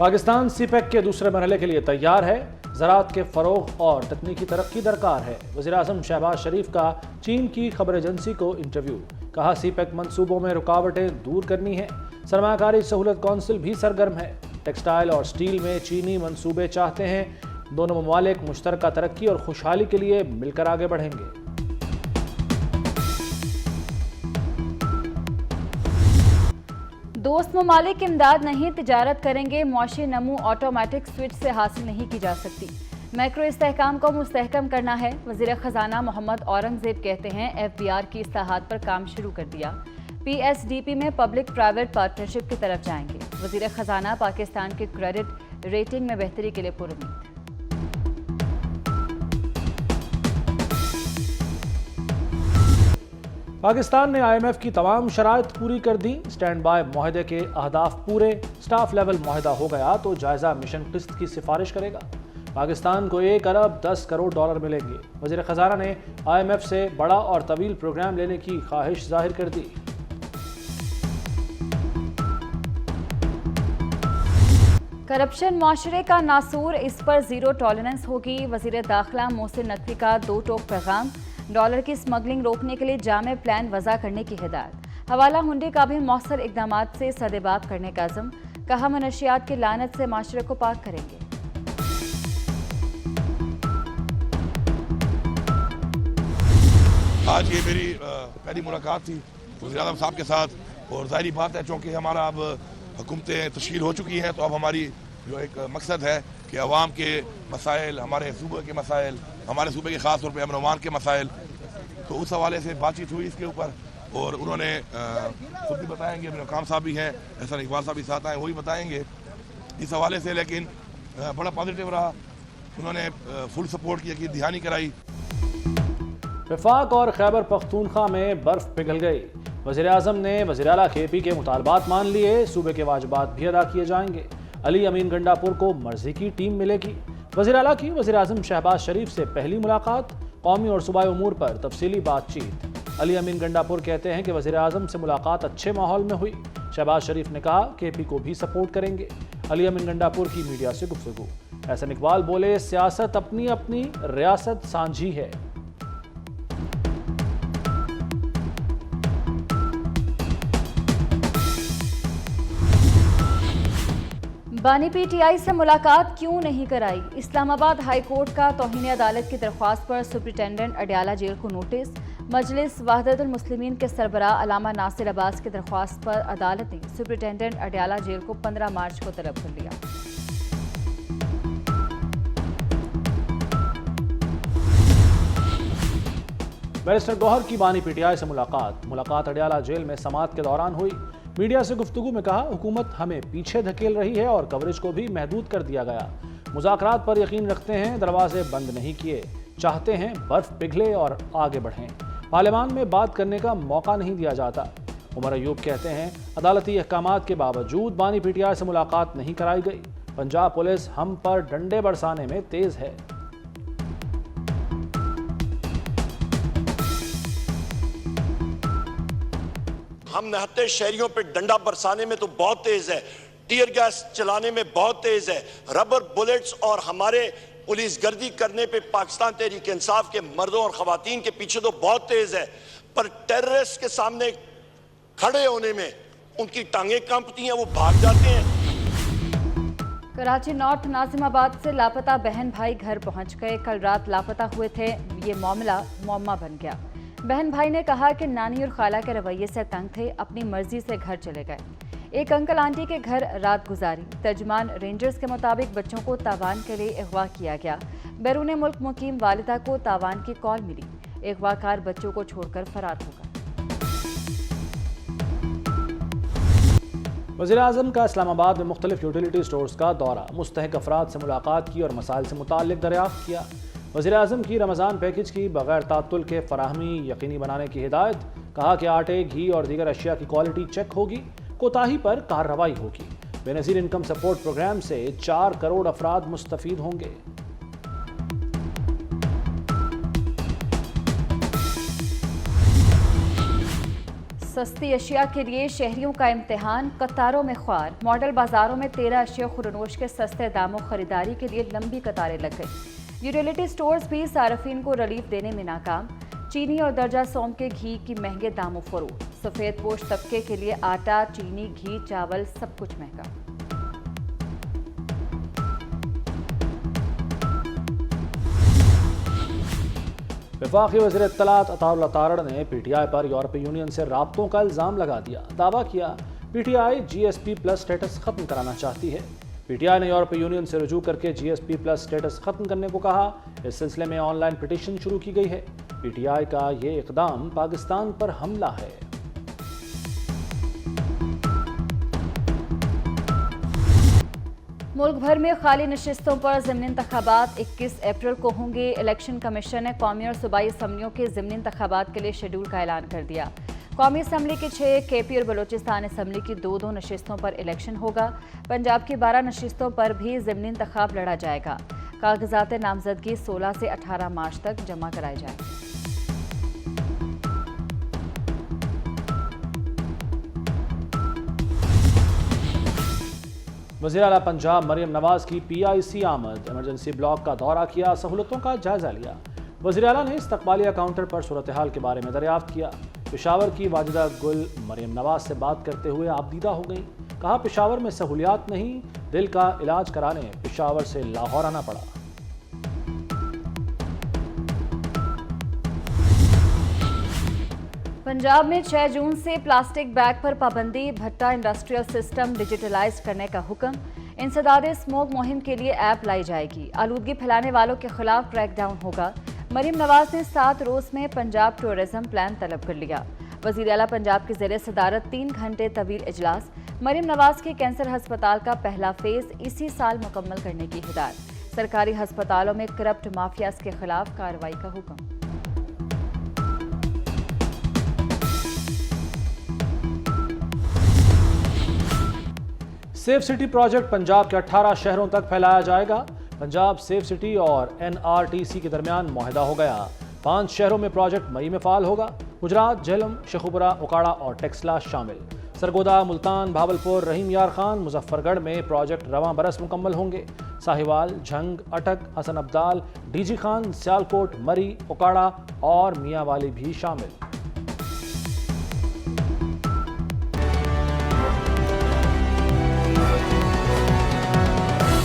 Pakistan CPEC के दूसरे मरहले के लिए तैयार है। ज़राअत के फ़रोग़ और तकनीकी तरक्की दरकार है। वज़ीर-ए-आज़म शहबाज शरीफ का चीन की खबर एजेंसी को इंटरव्यू। कहा सीपैक मंसूबों में रुकावटें दूर करनी है। सरमायाकारी सहूलत कौंसिल भी सरगर्म है। टेक्सटाइल और स्टील में चीनी मंसूबे चाहते हैं। दोनों ममालिक मुश्तरका तरक्की और खुशहाली के लिए मिलकर आगे बढ़ेंगे। दोस्त ममालिक इमदाद नहीं तिजारत करेंगे। मुआशी नमू ऑटोमेटिक स्विच से हासिल नहीं की जा सकती। मैक्रो इस्तेहकाम को मुस्तहकम करना है। वज़ीर ख़जाना मोहम्मद औरंगज़ेब कहते हैं FBR की इस्लाहात पर काम शुरू कर दिया। PSDP में पब्लिक प्राइवेट पार्टनरशिप की तरफ जाएंगे। वज़ीर ख़जाना पाकिस्तान के क्रेडिट रेटिंग में बेहतरी के लिए पुरुमीद। पाकिस्तान ने IMF की तमाम शराइत पूरी कर दी। स्टैंड बाय मुआहदे के अहदाफ पूरे। स्टाफ लेवल मुआहदा हो गया तो जायजा मिशन किस्त की सिफारिश करेगा। पाकिस्तान को 1 अरब 10 करोड़ डॉलर मिलेंगे। वज़ीर ख़जाना ने IMF से बड़ा और तवील प्रोग्राम लेने की ख्वाहिश जाहिर कर दी। करप्शन माशरे का नासूर, इस पर ज़ीरो टॉलरेंस होगी। वज़ीर दाखिला मोहसिन नकवी का 2 टोक पैगाम। डॉलर की स्मगलिंग रोकने के लिए जामे प्लान वज़ा करने की हिदायत। हवाला हुंडी का भी मौसर इक़दामात से सदेबाप करने का अज़म। कहा मनशियात की लानत से माशरे को पाक करेंगे। आज ये मेरी पहली मुलाकात थी वज़ीर-ए-आज़म साहब के साथ, और ज़ाहिरी बात है चूँकि हमारा अब हुकूमतें तश्कील हो चुकी हैं तो अब हमारी जो एक मकसद है कि अवाम के मसाइल, हमारे सूबे के मसाइल, हमारे सूबे के ख़ास तौर पर अमन अमान के मसाइल, तो उस हवाले से बातचीत हुई इसके ऊपर। और उन्होंने खुद भी बताएंगे, मेरे काम साहब भी हैं, एहसान इकबाल साहब भी साथ आए, वही बताएंगे इस हवाले से। लेकिन बड़ा पॉजिटिव रहा, उन्होंने फुल सपोर्ट की, दहानी कराई। वफाक और खैबर पख्तूनख्वा में बर्फ पिघल गई। वज़ीर-ए-आज़म ने वज़ीर आला KP के मुतालबात मान लिए। सूबे के वाजिबात भी अदा किए जाएंगे। अली अमीन गंडापुर को मर्जी की टीम मिलेगी। वज़ीर आला की वज़ीर-ए-आज़म शहबाज शरीफ से पहली मुलाकात। कौमी और सूबाई उमूर पर तफसीली बातचीत। अली अमीन गंडापुर कहते हैं कि वज़ीर-ए-आज़म से मुलाकात अच्छे माहौल में हुई। शहबाज शरीफ ने कहा KP को भी सपोर्ट करेंगे। अली अमीन गंडापुर की मीडिया से गुफ्तगू। एहसान इकबाल बोले सियासत अपनी अपनी, रियासत सांझी है। बानी PTI से मुलाकात क्यों नहीं कराई? इस्लामाबाद हाई कोर्ट का तौहीन अदालत की दरख्वास्त पर सुप्रिटेंडेंट अडयाला जेल को नोटिस। मजलिस वहदतुल मुस्लिमीन के सरबराह अलामा नासिर अब्बास की दरख्वास्त पर अदालत ने सुप्रिटेंडेंट अडयाला जेल को 15 मार्च को तलब कर लिया। बैरिस्टर गौहर की बानी PTI से मुलाकात अडयाला जेल में समाअत के दौरान हुई। मीडिया से गुफ्तगू में कहा हुकूमत हमें पीछे धकेल रही है और कवरेज को भी महदूद कर दिया गया। मुज़ाकरात पर यकीन रखते हैं, दरवाजे बंद नहीं किए। चाहते हैं बर्फ पिघले और आगे बढ़ें। पार्लियामान में बात करने का मौका नहीं दिया जाता। उमर अयूब कहते हैं अदालती अहकामात के बावजूद बानी PTI से मुलाकात नहीं कराई गई। पंजाब पुलिस हम पर डंडे बरसाने में तेज है। हम निहत्ते शहरियों पे डंडा बरसाने में तो बहुत तेज है, टीयर गैस चलाने में बहुत तेज है, रबर बुलेट्स और हमारे पुलिस गर्दी करने पे पाकिस्तान तहरीक इंसाफ के मर्दों और खवातीन के पीछे तो बहुत तेज है, पर टेररिस्ट के सामने खड़े होने में उनकी टांगें कांपती हैं, वो भाग जाते हैं। कराची नॉर्थ नाजिमाबाद से लापता बहन भाई घर पहुंच गए। कल रात लापता हुए थे। ये मामला मौमा बन गया। बहन भाई ने कहा कि नानी और खाला के रवैये से तंग थे, अपनी मर्जी से घर चले गए। एक अंकल आंटी के घर रात गुजारी। तर्जमान रेंजर्स के मुताबिक बच्चों को तावान के लिए अगवा किया गया। बैरून मुल्क मुकीम वालिदा को तावान की कॉल मिली। अगवाकार बच्चों को छोड़कर फरार हो गए। वज़ीर-ए-आज़म का इस्लामाबाद में मुख्तलिफ यूटिलिटी स्टोर्स का दौरा। मुस्तहक अफराद से मुलाकात की और मसाइल से मुताल्लिक दरियाफ्त किया। वज़ीर-ए-आज़म की रमज़ान पैकेज की बगैर तातुल के फराहमी यकीनी बनाने की हिदायत। कहा कि आटे, घी और दीगर अशिया की क्वालिटी चेक होगी, कोताही पर कार्रवाई होगी। बेनज़ीर इनकम सपोर्ट प्रोग्राम से 4 करोड़ अफराद मुस्तफ़ीद होंगे। सस्ती अशिया के लिए शहरियों का इम्तिहान, कतारों में ख्वार। मॉडल बाजारों में 13 अशिया खुरनोश के सस्ते दामों खरीदारी के लिए लंबी कतारें लग गई। यूटिलिटी स्टोर्स भी सार्फिन को रिलीफ देने में नाकाम। चीनी और दर्जा सौंफ के घी की महंगे दामों फरोख्त। सफेद पोश तबके के लिए आटा, चीनी, घी, चावल सब कुछ महंगा। वफाकी वज़ीर इत्तलात अताउल्लाह तारड़ ने PTI पर यूरोपीय यूनियन से राब्तों का इल्ज़ाम लगा दिया। दावा किया PTI GSP+ स्टेटस खत्म कराना चाहती है। PTI ने यूरोपीय यूनियन से रुजू करके GSP+ स्टेटस खत्म करने को कहा। इस सिलसिले में ऑनलाइन पिटीशन शुरू की गई है। PTI का ये इकदाम पाकिस्तान पर हमला है। मुल्क भर में खाली नशिस्तों पर ज़िमनी इंतखाबात 21 अप्रैल को होंगे। इलेक्शन कमीशन ने कौमी और सूबाई असम्बलियों के ज़िमनी इंतखाबात के लिए शेड्यूल का ऐलान कर दिया। कौमी असम्बली की 6, KP और बलोचिस्तान असम्बली की 2 नशिस्तों पर इलेक्शन होगा। पंजाब की 12 नशिस्तों पर भी ज़िमनी इंतखाब लड़ा जाएगा। कागजात नामजदगी 16 से 18 मार्च तक जमा कराए जाएंगे। वज़ीर आला पंजाब मरियम नवाज की PIC आमद। इमरजेंसी ब्लॉक का दौरा किया, सहूलतों का जायजा लिया। वज़ीर आला ने इस्तकबालिया काउंटर पर सूरत हाल के बारे में दरियाफ्त किया। पेशावर की वाजिदा गुल मरियम नवाज से बात करते हुए आपदीदा हो गई। कहा पेशावर में सहूलियात नहीं, दिल का इलाज कराने पेशावर से लाहौर आना पड़ा। पंजाब में 6 जून से प्लास्टिक बैग पर पाबंदी। भट्टा इंडस्ट्रियल सिस्टम डिजिटलाइज करने का हुक्म। इंसदाद स्मोक मुहिम के लिए ऐप लाई जाएगी। आलूदगी फैलाने वालों के खिलाफ क्रैकडाउन होगा। मरियम नवाज ने 7 रोज में पंजाब टूरिज्म प्लान तलब कर लिया। वज़ीर आला पंजाब की ज़ेर सदारत 3 घंटे तवील इजलास। मरियम नवाज के कैंसर हस्पताल का पहला फेज इसी साल मुकम्मल करने की हिदायत। सरकारी हस्पतालों में करप्ट माफियाज के खिलाफ कार्रवाई का हुक्म। सेफ सिटी प्रोजेक्ट पंजाब के 18 शहरों तक फैलाया जाएगा। पंजाब सेफ सिटी और NRTC के दरमियान मुआहदा हो गया। 5 शहरों में प्रोजेक्ट मई में फाल होगा। गुजरात, झेलम, शेखुपुरा, ओकाड़ा और टेक्सला शामिल। सरगोदा, मुल्तान, भावलपुर, रहीम यार खान, मुजफ्फरगढ़ में प्रोजेक्ट रवां बरस मुकम्मल होंगे। साहिवाल, झंग, अटक, हसन अब्दाल, DG खान, सियालकोट, मरी, ओकाड़ा और मियांवाली भी शामिल।